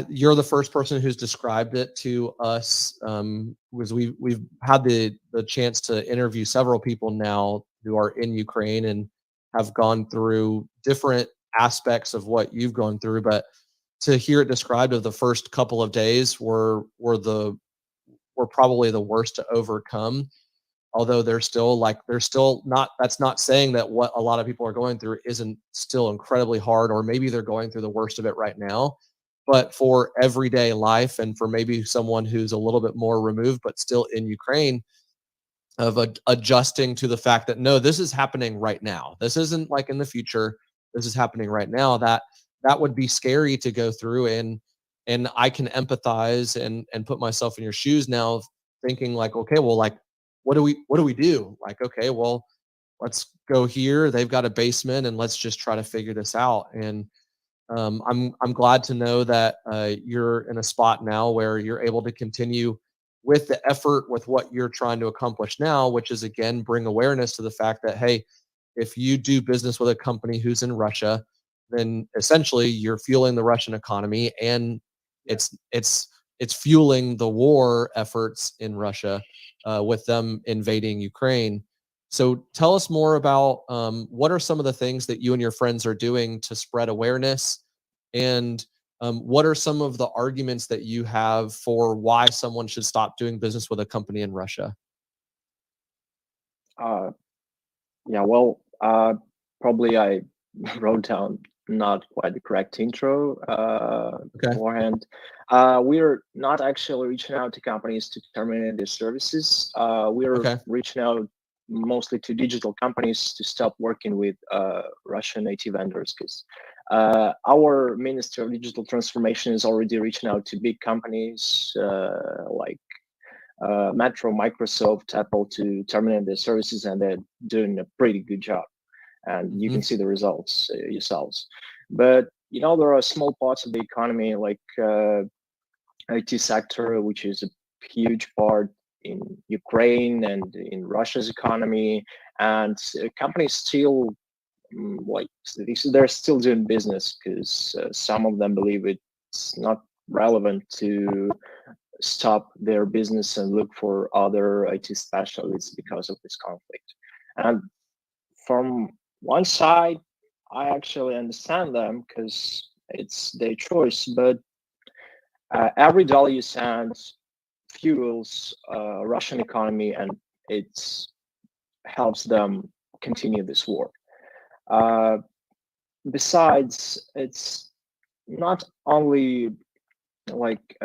you're the first person who's described it to us. Was we've had the chance to interview several people now who are in Ukraine and have gone through different aspects of what you've gone through. But to hear it described of the first couple of days were probably the worst to overcome. Although they're still not, that's not saying that what a lot of people are going through isn't still incredibly hard, or maybe they're going through the worst of it right now. But for everyday life, and for maybe someone who's a little bit more removed but still in Ukraine, of adjusting to the fact that no, this is happening right now. This isn't like in the future. This is happening right now. That would be scary to go through. And I can empathize and put myself in your shoes now, thinking like, okay, well, like, what do we do? Like, okay, well, let's go here. They've got a basement, and let's just try to figure this out. And I'm glad to know that you're in a spot now where you're able to continue with the effort with what you're trying to accomplish now, which is again bring awareness to the fact that, hey, if you do business with a company who's in Russia, then essentially you're fueling the Russian economy, and it's fueling the war efforts in Russia with them invading Ukraine. So tell us more about what are some of the things that you and your friends are doing to spread awareness, and what are some of the arguments that you have for why someone should stop doing business with a company in Russia? Uh, yeah, well, probably I wrote down not quite the correct intro Okay. beforehand. We're not actually reaching out to companies to terminate their services. We're Okay. reaching out mostly to digital companies to stop working with Russian IT vendors, because our Ministry of Digital Transformation is already reaching out to big companies like Metro, Microsoft, Apple to terminate their services, and they're doing a pretty good job. And you can see the results yourselves. But there are small parts of the economy like IT sector, which is a huge part in Ukraine and in Russia's economy, and companies still they're still doing business because some of them believe it's not relevant to stop their business and look for other IT specialists because of this conflict. And from one side, I actually understand them because it's their choice, but every dollar you send fuels Russian economy, and it helps them continue this war. Besides, it's not only like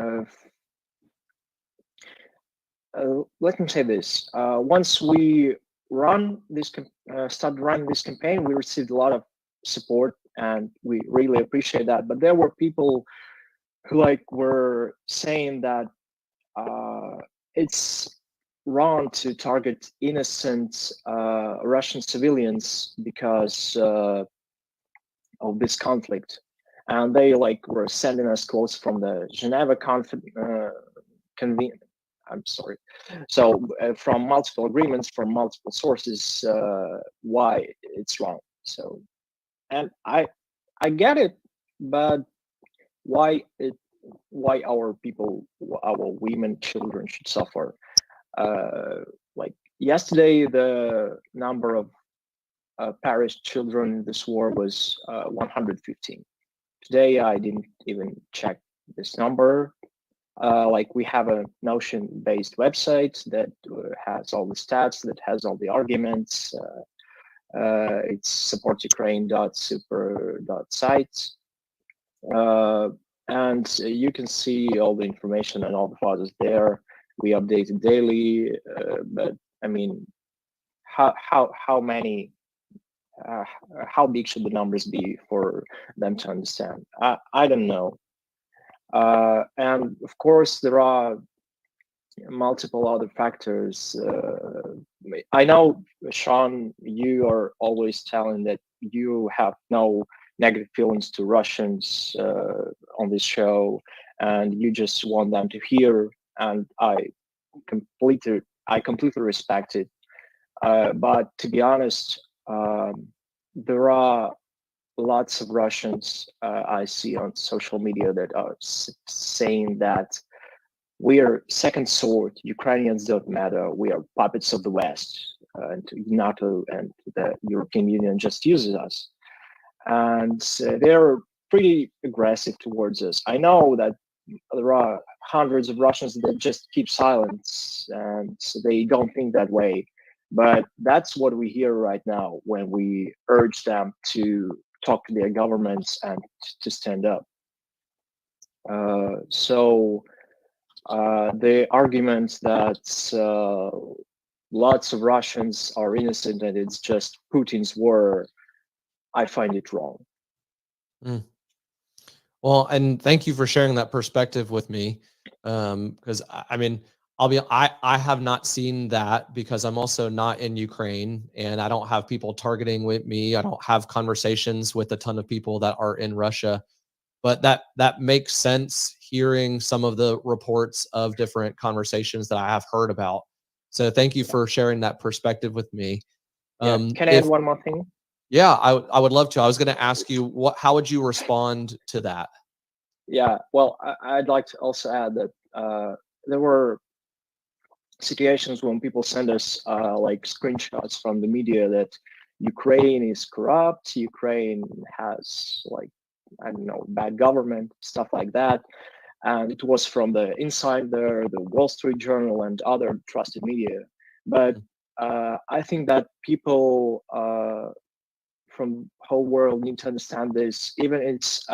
let me say this. Once we started running this campaign, we received a lot of support, and we really appreciate that. But there were people who were saying that it's wrong to target innocent Russian civilians because of this conflict, and they were sending us quotes from the Geneva convene. I'm sorry. So from multiple agreements, from multiple sources, why it's wrong. So, and I get it, but why our people, our women, children should suffer? Like yesterday, the number of perished children in this war was 115. Today, I didn't even check this number. We have a Notion-based website that has all the stats, that has all the arguments. It's supportukraine.super.site. And you can see all the information and all the files there. We update it daily, but I mean, how many? How big should the numbers be for them to understand? I don't know. And of course, there are multiple other factors. I know, Sean, you are always telling that you have no negative feelings to Russians on this show, and you just want them to hear. And I completely respect it. But to be honest, there are lots of Russians I see on social media that are saying that we are second sort. Ukrainians don't matter. We are puppets of the West, and NATO and the European Union just uses us. And they're pretty aggressive towards us. I know that there are hundreds of Russians that just keep silent, and they don't think that way. But that's what we hear right now when we urge them to talk to their governments and to stand up. So the argument that lots of Russians are innocent and it's just Putin's war, I find it wrong. Well, Well, and thank you for sharing that perspective with me. Because I mean, I have not seen that because I'm also not in Ukraine and I don't have people targeting with me. I don't have conversations with a ton of people that are in Russia. But that makes sense hearing some of the reports of different conversations that I have heard about. So thank you for sharing that perspective with me. Yeah. Can I add If one more thing? Yeah, I would love to. I was going to ask you how would you respond to that? Yeah. Well, I'd like to also add that there were situations when people send us like screenshots from the media that Ukraine is corrupt, Ukraine has like, I don't know, bad government, stuff like that. And it was from the Insider, the Wall Street Journal, and other trusted media. But I think that people from whole world need to understand this. Even it's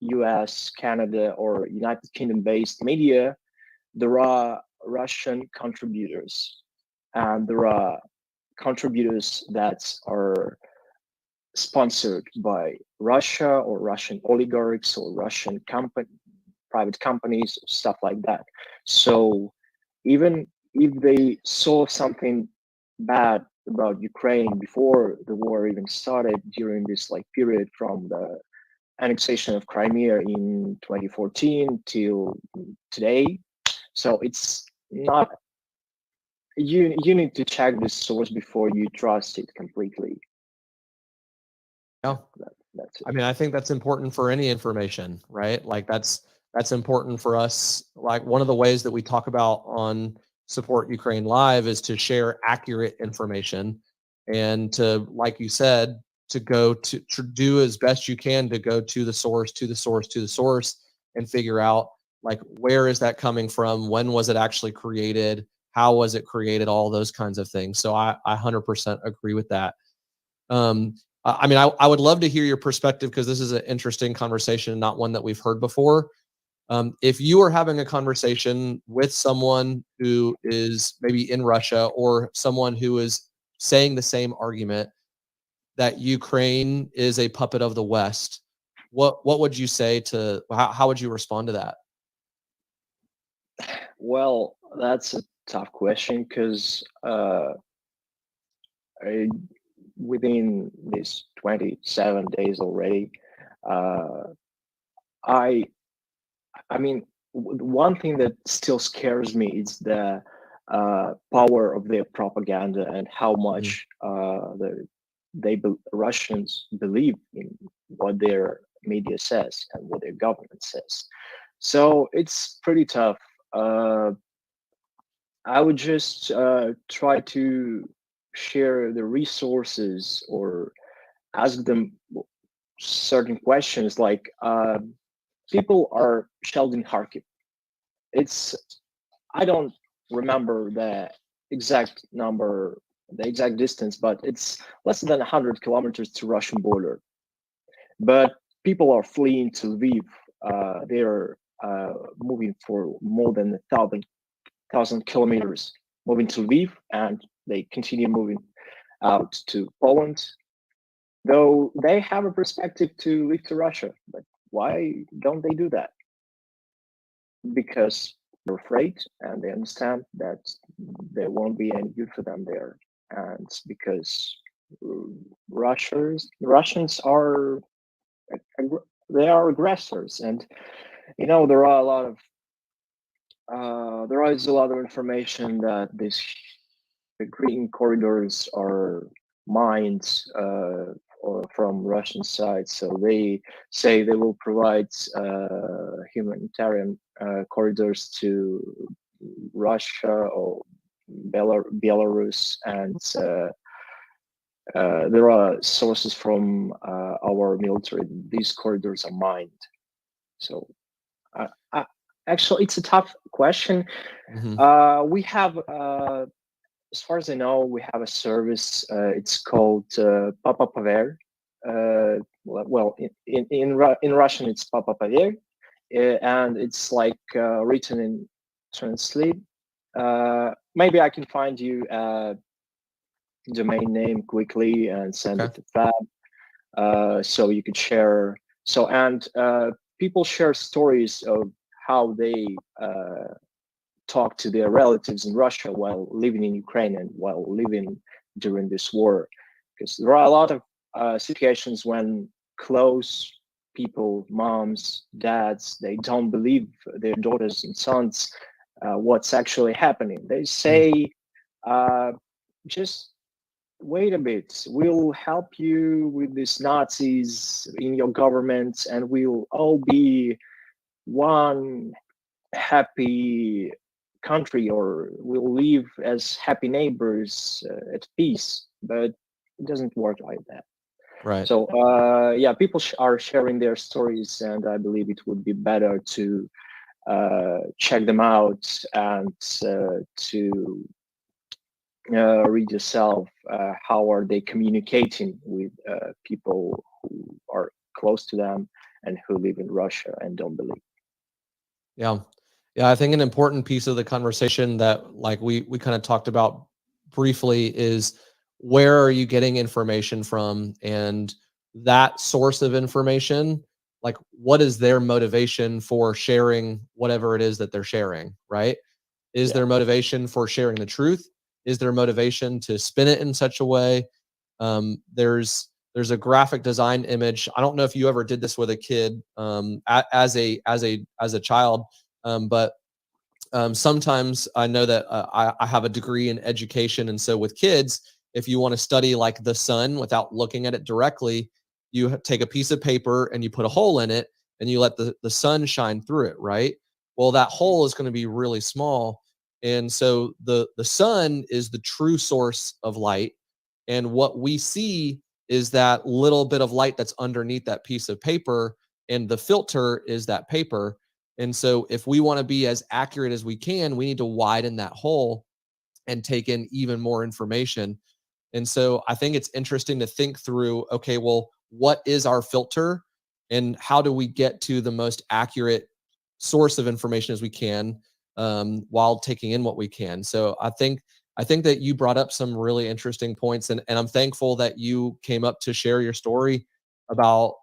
U.S., Canada, or United Kingdom-based media, there are Russian contributors, and there are contributors that are sponsored by Russia or Russian oligarchs or Russian private companies, stuff like that. So even if they saw something bad about Ukraine before the war even started, during this like period from the annexation of Crimea in 2014 till today, so it's not, you need to check this source before you trust it completely. Yeah. That's it. I mean, I think that's important for any information, right? Like that's important for us. Like one of the ways that we talk about on Support Ukraine Live is to share accurate information and to, like you said, to go to do as best you can to go to the source, to the source, to the source, and figure out like where is that coming from? When was it actually created? How was it created? All those kinds of things. So I 100% agree with that. I mean, I would love to hear your perspective because this is an interesting conversation, not one that we've heard before. If you are having a conversation with someone who is maybe in Russia or someone who is saying the same argument that Ukraine is a puppet of the West, what would you say to how would you respond to that? Well, that's a tough question because within these 27 days already, uh, I I mean, one thing that still scares me is the power of their propaganda and how much Russians believe in what their media says and what their government says. So it's pretty tough. I would just try to share the resources or ask them certain questions like people are shelled in Kharkiv. It's, I don't remember the exact number, the exact distance, but it's less than 100 kilometers to Russian border. But people are fleeing to Lviv. They're moving for more than 1,000 kilometers, moving to Lviv, and they continue moving out to Poland. Though they have a perspective to leave to Russia, but why don't they do that? Because they're afraid and they understand that there won't be any good for them there, and because Russians are they are aggressors, and there are a lot of there is a lot of information that the green corridors are mines from Russian side. So they say they will provide humanitarian corridors to Russia or Belarus, and there are sources from our military. These corridors are mined. So actually, it's a tough question. We have as far as I know, we have a service. It's called Papa Paver. Well, in Russian, it's Papa Paver, and it's like written in translate. Maybe I can find you a domain name quickly and send it to Fab, so you could share. So and people share stories of how they talk to their relatives in Russia while living in Ukraine and while living during this war. Because there are a lot of situations when close people, moms, dads, they don't believe their daughters and sons what's actually happening. They say, just wait a bit, we'll help you with these Nazis in your government and we'll all be one happy country, or we'll live as happy neighbors at peace. But it doesn't work like that. Right. So yeah, people are sharing their stories, and I believe it would be better to check them out and to read yourself how are they communicating with people who are close to them and who live in Russia and don't believe. Yeah. Yeah, I think an important piece of the conversation that like we kind of talked about briefly is where are you getting information from, and that source of information, like what is their motivation for sharing whatever it is that they're sharing, right? Is Yeah. their motivation for sharing the truth? Is their motivation to spin it in such a way? There's a graphic design image. I don't know if you ever did this with a kid as a child, but sometimes I know that I have a degree in education, and so with kids, if you want to study like the sun without looking at it directly, you take a piece of paper and you put a hole in it, and you let the sun shine through it, right? Well, that hole is going to be really small, and so the sun is the true source of light, and what we see is that little bit of light that's underneath that piece of paper, and the filter is that paper. And so if we want to be as accurate as we can, we need to widen that hole and take in even more information. And so I think it's interesting to think through, okay, well, what is our filter and how do we get to the most accurate source of information as we can, while taking in what we can. So I think that you brought up some really interesting points, and I'm thankful that you came up to share your story about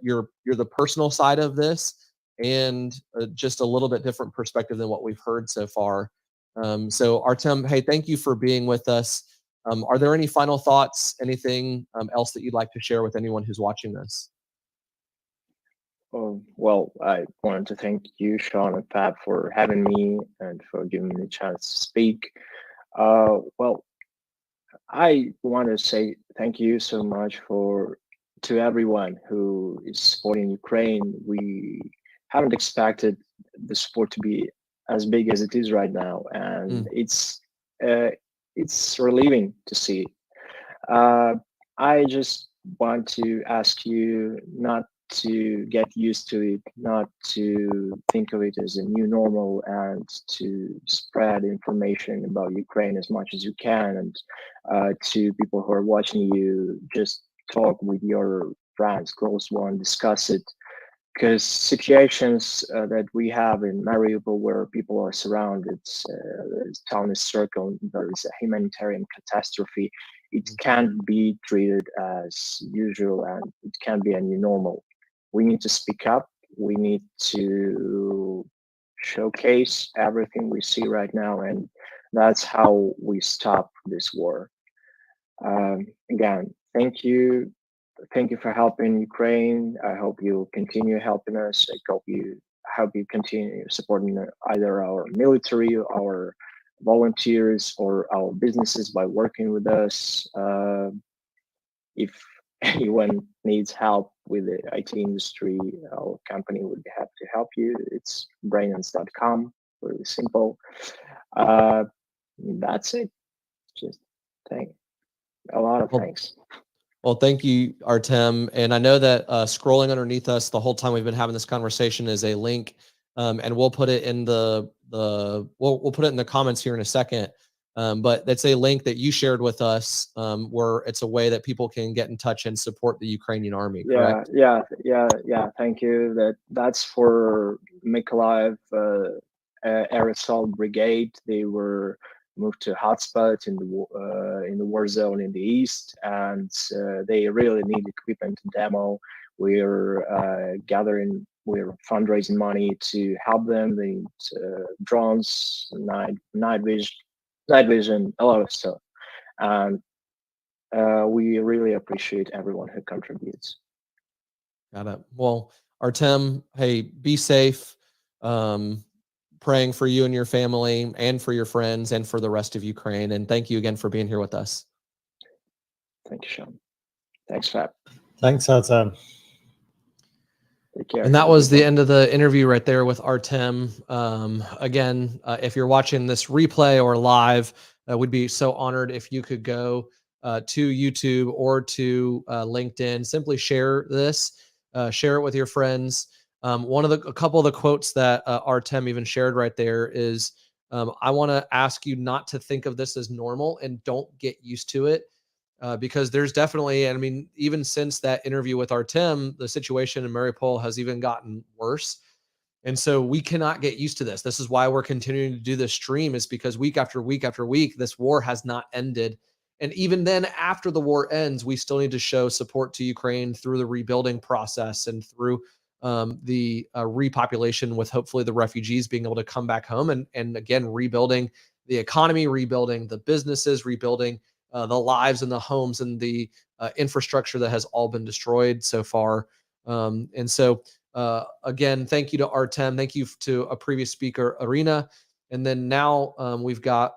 your the personal side of this, and just a little bit different perspective than what we've heard so far. So Artem, hey, thank you for being with us. Are there any final thoughts, anything else that you'd like to share with anyone who's watching this? Well, I wanted to thank you, Sean and Fab, for having me and for giving me the chance to speak. Well, I want to say thank you so much to everyone who is supporting Ukraine. We haven't expected the support to be as big as it is right now, and it's relieving to see. I just want to ask you not to get used to it, not to think of it as a new normal, and to spread information about Ukraine as much as you can. And to people who are watching you, just talk with your friends, close one, discuss it. Because situations that we have in Mariupol, where people are surrounded, the town is circled, there is a humanitarian catastrophe, it can't be treated as usual, and it can't be a new normal. We need to speak up. We need to showcase everything we see right now, and that's how we stop this war. Again, thank you. Thank you for helping Ukraine. I hope you continue helping us. I hope you continue supporting either our military, our volunteers, or our businesses by working with us. If anyone needs help with the IT industry, our company would be happy to help you. It's brainance.com. Really simple. That's it. Just a lot of thanks. Well, thank you, Artem. And I know that scrolling underneath us the whole time we've been having this conversation is a link, and we'll put it in we'll put it in the comments here in a second. But that's a link that you shared with us, where it's a way that people can get in touch and support the Ukrainian army. Correct? Yeah. Thank you. That's for Mykolaiv Air Assault Brigade. They were moved to hotspot in the war zone in the east, and they really need equipment and demo. We're gathering, we're fundraising money to help them. They need drones, night vision, a lot of stuff. And we really appreciate everyone who contributes. Got it. Well, Artem, hey, be safe. Praying for you and your family and for your friends and for the rest of Ukraine. And thank you again for being here with us. Thank you, Sean. Thanks, Fab. Thanks, Artem. Take care. And that was the end of the interview right there with Artem. Again, if you're watching this replay or live, we'd be so honored if you could go to YouTube or to LinkedIn. Simply share this, share it with your friends. A couple of the quotes that Artem even shared right there is, I want to ask you not to think of this as normal and don't get used to it. Because there's definitely, I mean, even since that interview with Artem, the situation in Mariupol has even gotten worse. And so we cannot get used to this. This is why we're continuing to do this stream, is because week after week after week, this war has not ended. And even then, after the war ends, we still need to show support to Ukraine through the rebuilding process and through the repopulation, with hopefully the refugees being able to come back home and again, rebuilding the economy, rebuilding the businesses, rebuilding the lives and the homes and the infrastructure that has all been destroyed so far. And so, again, thank you to Artem. Thank you to a previous speaker, Arena. And then now we've got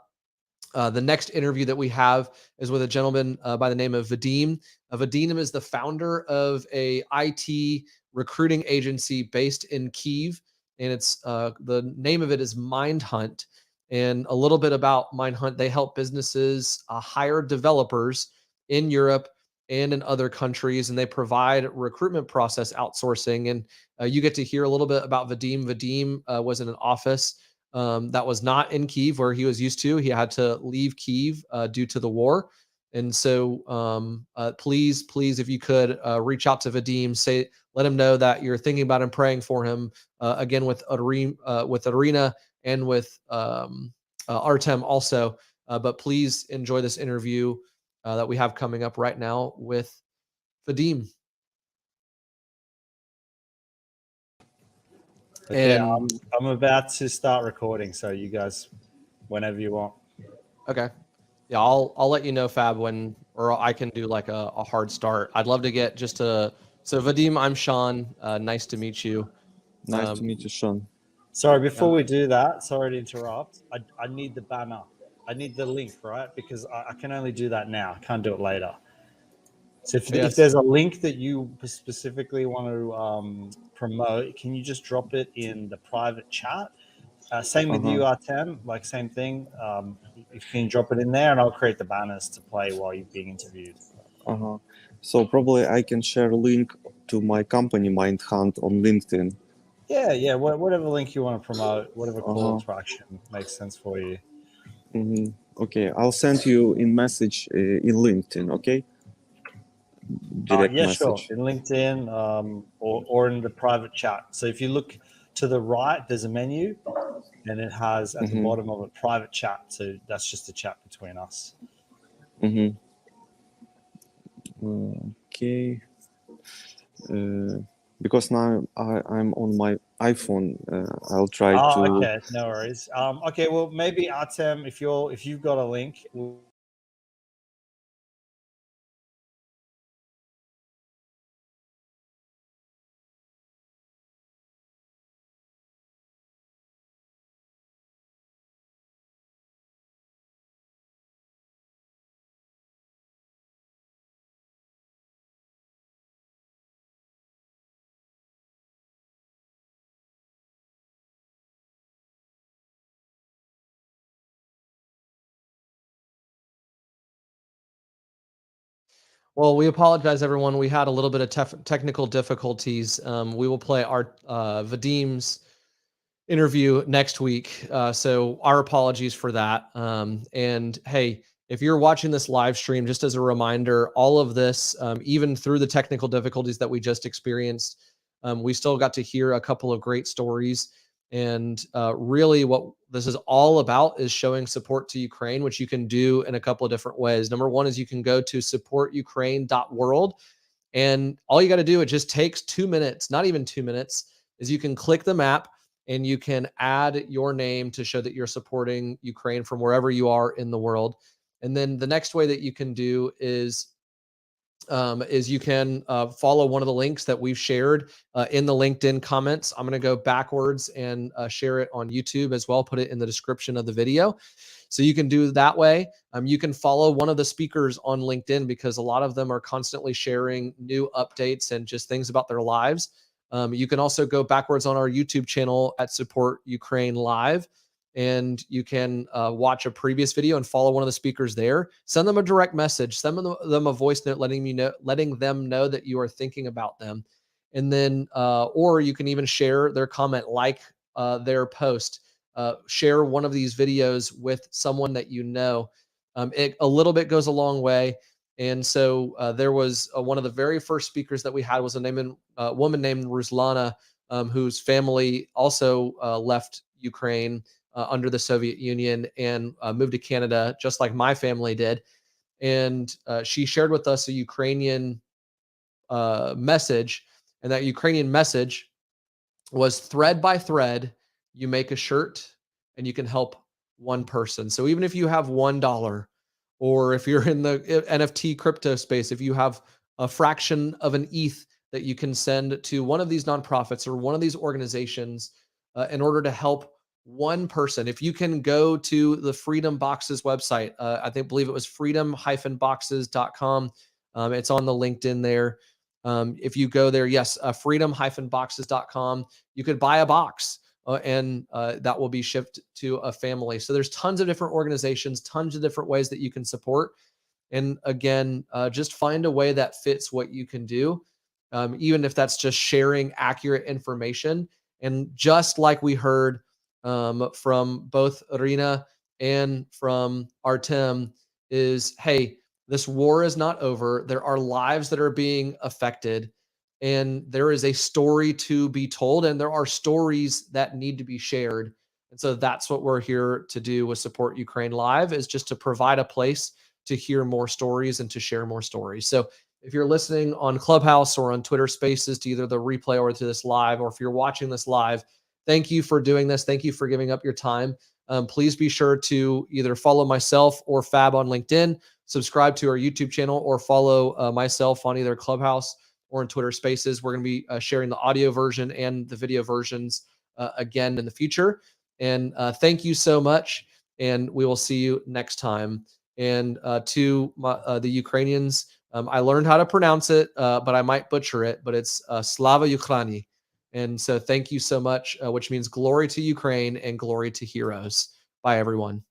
the next interview that we have is with a gentleman by the name of Vadim. Vadim is the founder of a IT recruiting agency based in Kyiv. And it's the name of it is Mindhunt. And a little bit about Mindhunt, they help businesses hire developers in Europe and in other countries, and they provide recruitment process outsourcing. And you get to hear a little bit about Vadim. Vadim was in an office that was not in Kyiv where he was used to. He had to leave Kyiv due to the war. And so please, if you could reach out to Vadim, let him know that you're thinking about him, praying for him, again, with Arena and with Artem also. But please enjoy this interview that we have coming up right now with Vadim. Okay, And I'm about to start recording, so you guys, whenever you want. Okay. Yeah, I'll let you know, Fab, when, or I can do like a hard start. I'd love to get just a, so Vadim, I'm Sean. Nice to meet you. Nice to meet you, Sean. Sorry, before we do that, sorry to interrupt. I need the banner. I need the link, right? Because I can only do that now. I can't do it later. So if there's a link that you specifically want to promote, can you just drop it in the private chat? Same with you, Artem, like same thing. If you can drop it in there, and I'll create the banners to play while you're being interviewed. So probably I can share a link to my company, Mindhunt, on LinkedIn. Yeah, whatever link you want to promote, whatever call to action makes sense for you. Okay, I'll send you in message in LinkedIn, okay? Direct yeah, message. sure. In LinkedIn or in the private chat. So if you look to the right, there's a menu, and it has at the bottom of it private chat. So that's just a chat between us. Okay. Because now I'm on my iPhone, I'll try to. Okay, no worries. Okay, well maybe Artem, if you've got a link. Well, we apologize, everyone. We had a little bit of technical difficulties. We will play our Vadim's interview next week. So our apologies for that. And hey, if you're watching this live stream, just as a reminder, all of this, even through the technical difficulties that we just experienced, we still got to hear a couple of great stories. And really what this is all about is showing support to Ukraine, which you can do in a couple of different ways. Number one is you can go to supportukraine.world. And all you got to do, it just takes 2 minutes, not even 2 minutes, is you can click the map and you can add your name to show that you're supporting Ukraine from wherever you are in the world. And then the next way that you can do is you can follow one of the links that we've shared in the LinkedIn comments. I'm going to go backwards and share it on YouTube as well, put it in the description of the video. So you can do it that way. You can follow one of the speakers on LinkedIn because a lot of them are constantly sharing new updates and just things about their lives. You can also go backwards on our YouTube channel at Support Ukraine Live, and you can watch a previous video and follow one of the speakers there. Send them a direct message, send them a voice note letting them know that you are thinking about them. And then, or you can even share their comment, like their post. Share one of these videos with someone that you know. It a little bit goes a long way. And so there was one of the very first speakers that we had was a woman named Ruslana, whose family also left Ukraine under the Soviet Union and moved to Canada, just like my family did. And she shared with us a Ukrainian message, and that Ukrainian message was thread by thread, you make a shirt and you can help one person. So even if you have $1, or if you're in the NFT crypto space, if you have a fraction of an ETH that you can send to one of these nonprofits or one of these organizations in order to help one person. If you can go to the Freedom Boxes website, believe it was freedom-boxes.com. It's on the LinkedIn there. If you go there, yes, freedom-boxes.com, you could buy a box and that will be shipped to a family. So there's tons of different organizations, tons of different ways that you can support. And again, just find a way that fits what you can do, even if that's just sharing accurate information. And just like we heard from both Irina and from Artem, is, hey, this war is not over. There are lives that are being affected, and there is a story to be told, and there are stories that need to be shared. And so that's what we're here to do with Support Ukraine Live, is just to provide a place to hear more stories and to share more stories. So if you're listening on Clubhouse or on Twitter Spaces to either the replay or to this live, or if you're watching this live, thank you for doing this. Thank you for giving up your time. Please be sure to either follow myself or Fab on LinkedIn, subscribe to our YouTube channel, or follow myself on either Clubhouse or in Twitter Spaces. We're going to be sharing the audio version and the video versions again in the future. And thank you so much. And we will see you next time. And to the Ukrainians, I learned how to pronounce it, but I might butcher it, but it's Slava Ukraini. And so thank you so much, which means glory to Ukraine and glory to heroes. Bye, everyone.